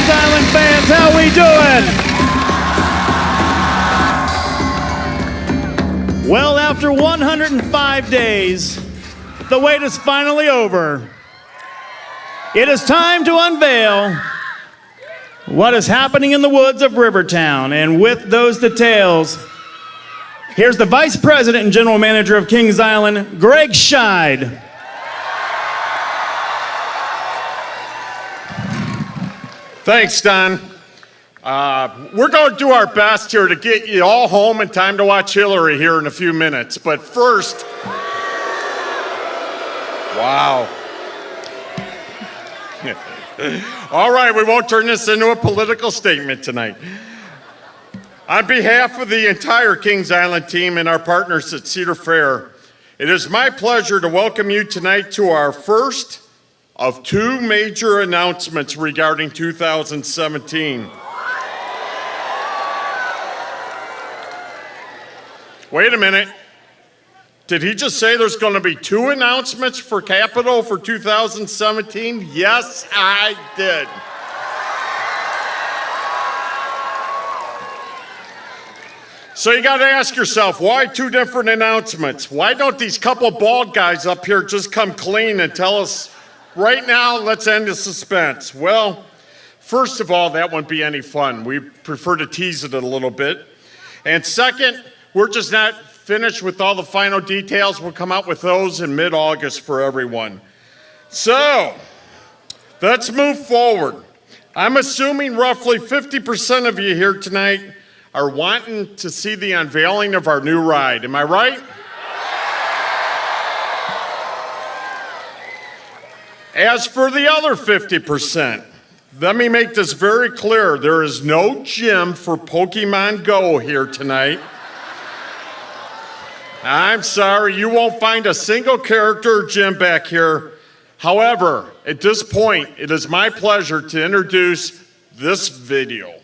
Kings Island fans, how we doing? Well, after 105 days, the wait is finally over. It is time to unveil what is happening in the woods of Rivertown. And with those details, here's the Vice President and General Manager of Kings Island, Greg Scheid. Thanks, Don. We're going to do our best here to get you all home in time to watch Hillary here in a few minutes. But first, wow. All right, we won't turn this into a political statement tonight. On behalf of the entire Kings Island team and our partners at Cedar Fair, it is my pleasure to welcome you tonight to our first of two major announcements regarding 2017. Wait a minute. Did he just say there's going to be two announcements for Capitol for 2017? Yes, I did. So you got to ask yourself, why two different announcements? Why don't these couple bald guys up here just come clean and tell us, right now, let's end the suspense? Well, first of all, that wouldn't be any fun. We prefer to tease it a little bit. And second, we're just not finished with all the final details. We'll come out with those in mid-August for everyone. So, let's move forward. I'm assuming roughly 50% of you here tonight are wanting to see the unveiling of our new ride. Am I right? As for the other 50%, let me make this very clear. There is no gym for Pokemon Go here tonight. I'm sorry, you won't find a single character or gym back here. However, at this point, it is my pleasure to introduce this video.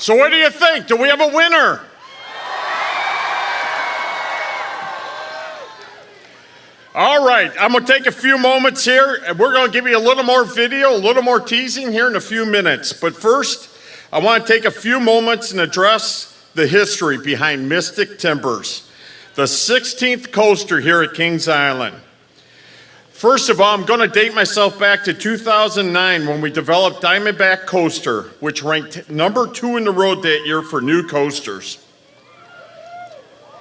So what do you think? Do we have a winner? All right, I'm going to take a few moments here, and we're going to give you a little more video, a little more teasing here in a few minutes. But first, I want to take a few moments and address the history behind Mystic Timbers, the 16th coaster here at Kings Island. First of all, I'm going to date myself back to 2009 when we developed Diamondback Coaster, which ranked number 2 in the road that year for new coasters.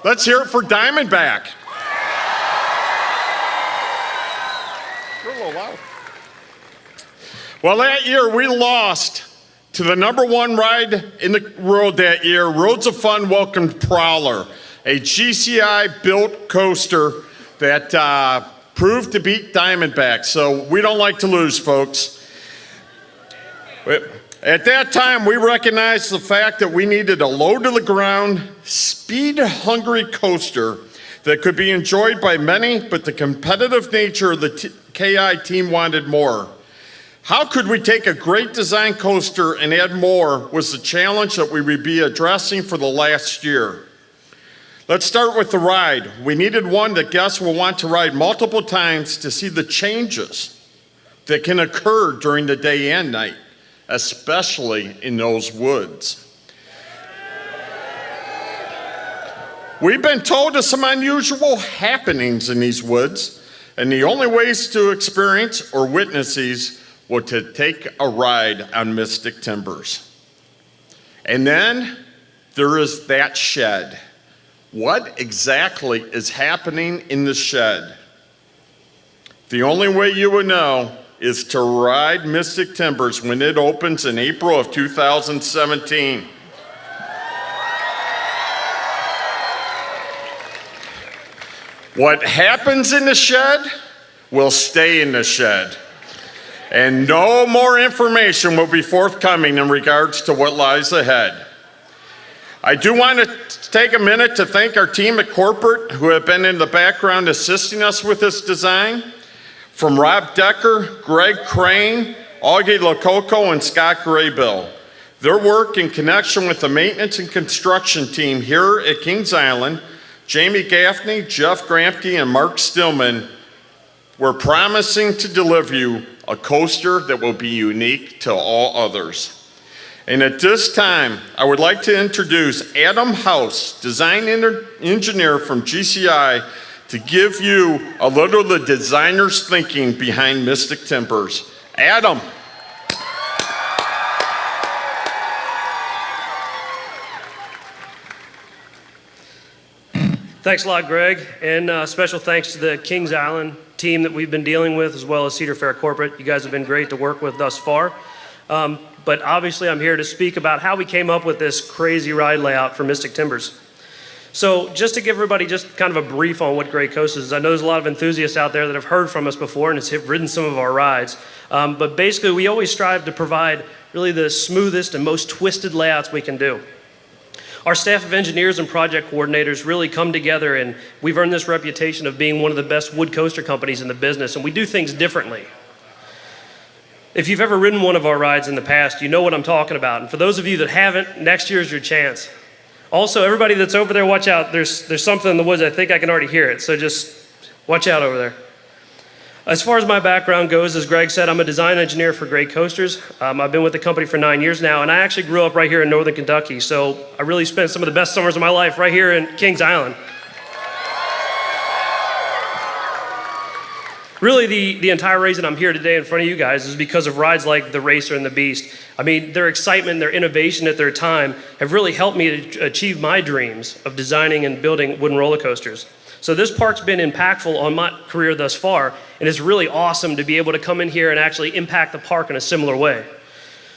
Let's hear it for Diamondback. You're a little loud. Well, that year we lost to the number 1 ride in the road that year. Roads of Fun welcomed Prowler, a GCI built coaster that proved to beat Diamondback, so we don't like to lose, folks. At that time, we recognized the fact that we needed a low-to-the-ground, speed-hungry coaster that could be enjoyed by many, but the competitive nature of the KI team wanted more. How could we take a great design coaster and add more was the challenge that we would be addressing for the last year. Let's start with the ride. We needed one that guests will want to ride multiple times to see the changes that can occur during the day and night, especially in those woods. We've been told of some unusual happenings in these woods, and the only ways to experience or witness these were to take a ride on Mystic Timbers. And then there is that shed. What exactly is happening in the shed? The only way you would know is to ride Mystic Timbers when it opens in April of 2017. What happens in the shed will stay in the shed. And no more information will be forthcoming in regards to what lies ahead. I do want to take a minute to thank our team at corporate who have been in the background assisting us with this design. From Rob Decker, Greg Crane, Augie Lococo, and Scott Graybill. Their work in connection with the maintenance and construction team here at Kings Island, Jamie Gaffney, Jeff Grampke, and Mark Stillman, were promising to deliver you a coaster that will be unique to all others. And at this time, I would like to introduce Adam House, design engineer from GCI, to give you a little of the designer's thinking behind Mystic Timbers. Adam. Thanks a lot, Greg, and special thanks to the Kings Island team that we've been dealing with, as well as Cedar Fair Corporate. You guys have been great to work with thus far. But obviously I'm here to speak about how we came up with this crazy ride layout for Mystic Timbers. So just to give everybody just kind of a brief on what Great Coasters is, I know there's a lot of enthusiasts out there that have heard from us before and have ridden some of our rides. But basically we always strive to provide really the smoothest and most twisted layouts we can do. Our staff of engineers and project coordinators really come together, and we've earned this reputation of being one of the best wood coaster companies in the business, and we do things differently. If you've ever ridden one of our rides in the past, you know what I'm talking about. And for those of you that haven't, next year's your chance. Also, everybody that's over there, watch out. There's something in the woods. I think I can already hear it, so just watch out over there. As far as my background goes, as Greg said, I'm a design engineer for Great Coasters. I've been with the company for 9 years now, and I actually grew up right here in northern Kentucky, so I really spent some of the best summers of my life right here in Kings Island. Really, the entire reason I'm here today in front of you guys is because of rides like the Racer and the Beast. I mean, their excitement, their innovation at their time have really helped me to achieve my dreams of designing and building wooden roller coasters. So this park's been impactful on my career thus far, and it's really awesome to be able to come in here and actually impact the park in a similar way.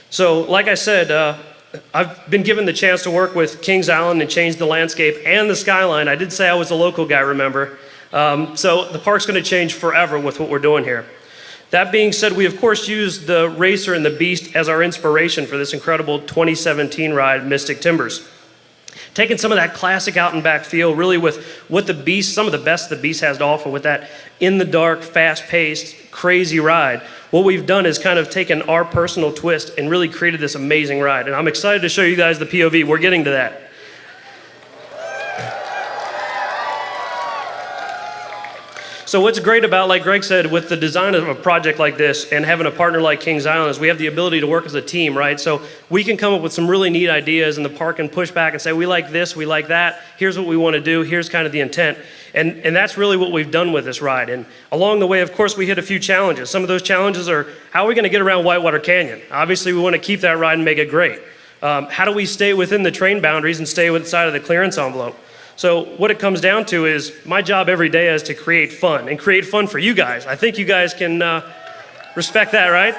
So, like I said, I've been given the chance to work with Kings Island and change the landscape and the skyline. I did say I was a local guy, remember? So the park's going to change forever with what we're doing here. That being said, we of course used the Racer and the Beast as our inspiration for this incredible 2017 ride, Mystic Timbers. Taking some of that classic out and back feel, really with what the Beast, some of the best the Beast has to offer with that in the dark, fast-paced, crazy ride. What we've done is kind of taken our personal twist and really created this amazing ride. And I'm excited to show you guys the POV. We're getting to that. So what's great about, like Greg said, with the design of a project like this and having a partner like Kings Island is we have the ability to work as a team, right? So we can come up with some really neat ideas and the park can push back and say, we like this, we like that, here's what we want to do, here's kind of the intent. And that's really what we've done with this ride. And along the way, of course, we hit a few challenges. Some of those challenges are, how are we going to get around Whitewater Canyon? Obviously, we want to keep that ride and make it great. How do we stay within the train boundaries and stay inside of the clearance envelope? So what it comes down to is my job every day is to create fun and create fun for you guys. I think you guys can respect that, right?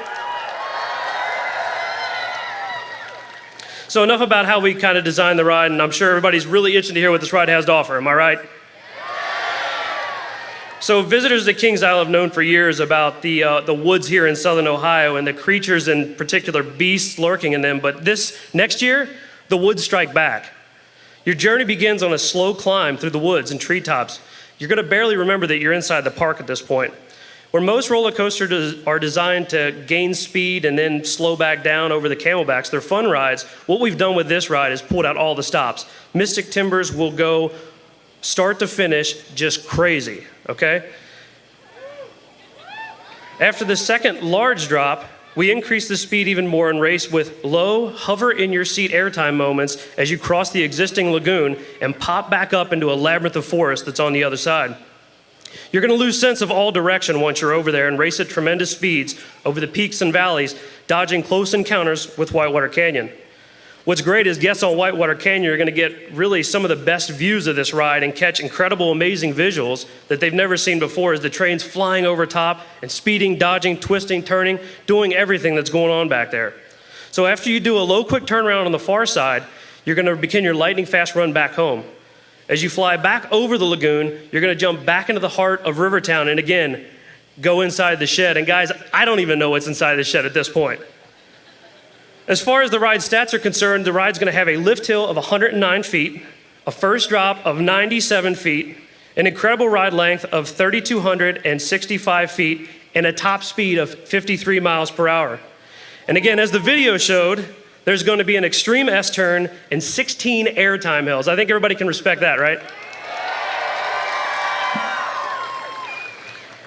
So enough about how we kind of designed the ride, and I'm sure everybody's really itching to hear what this ride has to offer. Am I right? So visitors to Kings Island have known for years about the woods here in southern Ohio and the creatures, in particular beasts lurking in them. But this next year, the woods strike back. Your journey begins on a slow climb through the woods and treetops. You're going to barely remember that you're inside the park at this point. Where most roller coasters are designed to gain speed and then slow back down over the camelbacks, they're fun rides. What we've done with this ride is pulled out all the stops. Mystic Timbers will go start to finish just crazy, okay? After the second large drop, we increase the speed even more and race with low, hover in your seat airtime moments as you cross the existing lagoon and pop back up into a labyrinth of forest that's on the other side. You're going to lose sense of all direction once you're over there and race at tremendous speeds over the peaks and valleys, dodging close encounters with Whitewater Canyon. What's great is guests on Whitewater Canyon are going to get really some of the best views of this ride and catch incredible, amazing visuals that they've never seen before as the train's flying over top and speeding, dodging, twisting, turning, doing everything that's going on back there. So after you do a low, quick turnaround on the far side, you're going to begin your lightning fast run back home. As you fly back over the lagoon, you're going to jump back into the heart of Rivertown and again, go inside the shed. And guys, I don't even know what's inside the shed at this point. As far as the ride stats are concerned, the ride's going to have a lift hill of 109 feet, a first drop of 97 feet, an incredible ride length of 3,265 feet, and a top speed of 53 miles per hour. And again, as the video showed, there's going to be an extreme S-turn and 16 airtime hills. I think everybody can respect that, right?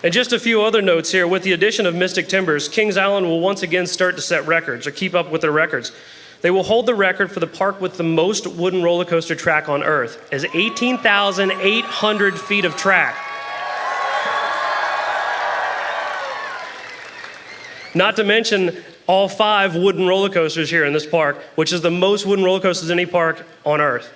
And just a few other notes here. With the addition of Mystic Timbers, Kings Island will once again start to set records or keep up with their records. They will hold the record for the park with the most wooden roller coaster track on Earth, as 18,800 feet of track. Not to mention all 5 wooden roller coasters here in this park, which is the most wooden roller coasters in any park on Earth.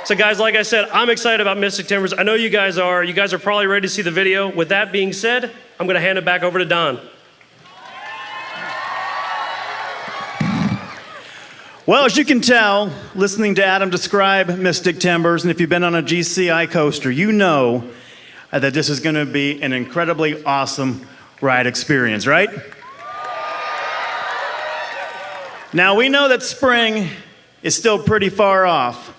So guys, like I said, I'm excited about Mystic Timbers. I know you guys are. You guys are probably ready to see the video. With that being said, I'm going to hand it back over to Don. Well, as you can tell, listening to Adam describe Mystic Timbers, and if you've been on a GCI coaster, you know that this is going to be an incredibly awesome ride experience, right? Now, we know that spring is still pretty far off.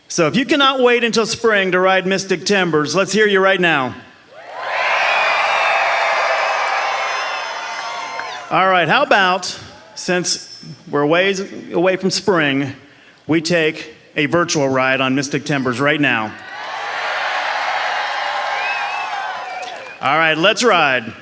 So if you cannot wait until spring to ride Mystic Timbers, let's hear you right now. All right, how about, since we're ways away from spring, we take a virtual ride on Mystic Timbers right now. All right, let's ride.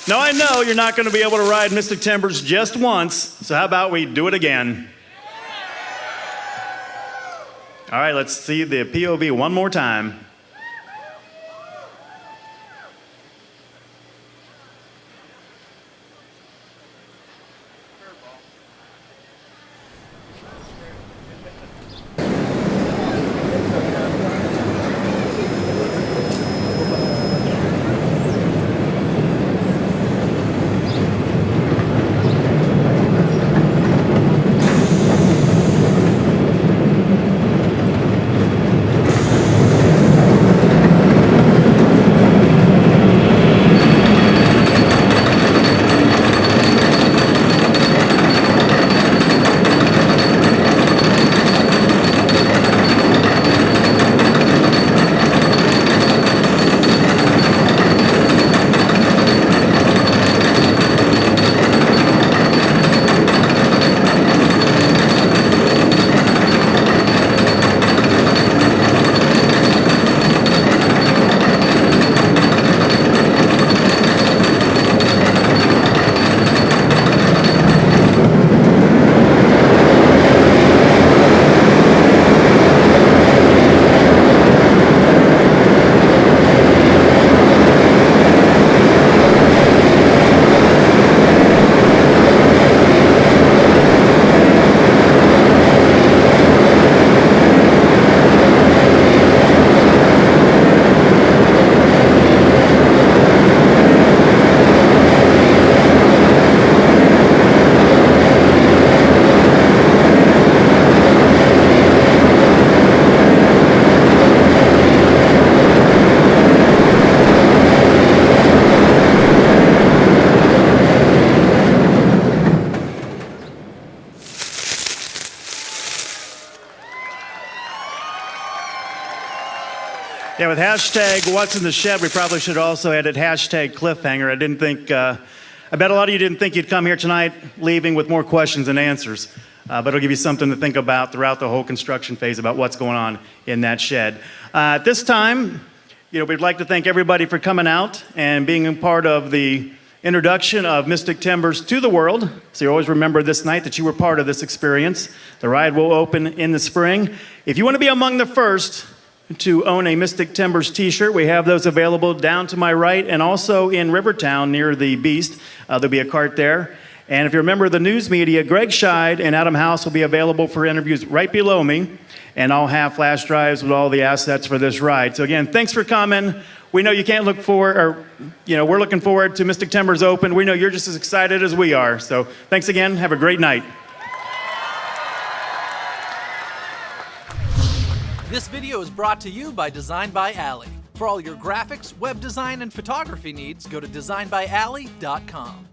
Now, I know you're not going to be able to ride Mystic Timbers just once, so how about we do it again? All right, let's see the POV one more time. Yeah, with hashtag what's in the shed, we probably should also added hashtag cliffhanger. I didn't think, I bet a lot of you didn't think you'd come here tonight leaving with more questions than answers. But it'll give you something to think about throughout the whole construction phase about what's going on in that shed. At this time, we'd like to thank everybody for coming out and being a part of the introduction of Mystic Timbers to the world. So you always remember this night that you were part of this experience. The ride will open in the spring. If you want to be among the first to own a Mystic Timbers t-shirt, we have those available down to my right and also in Rivertown near the Beast. There'll be a cart there. And if you remember the news media, Greg Scheid and Adam House will be available for interviews right below me. And I'll have flash drives with all the assets for this ride. So again, thanks for coming. We know you can't look forward, or, we're looking forward to Mystic Timbers Open. We know you're just as excited as we are. So thanks again. Have a great night. This video is brought to you by Design by Alley. For all your graphics, web design, and photography needs, go to designbyalley.com.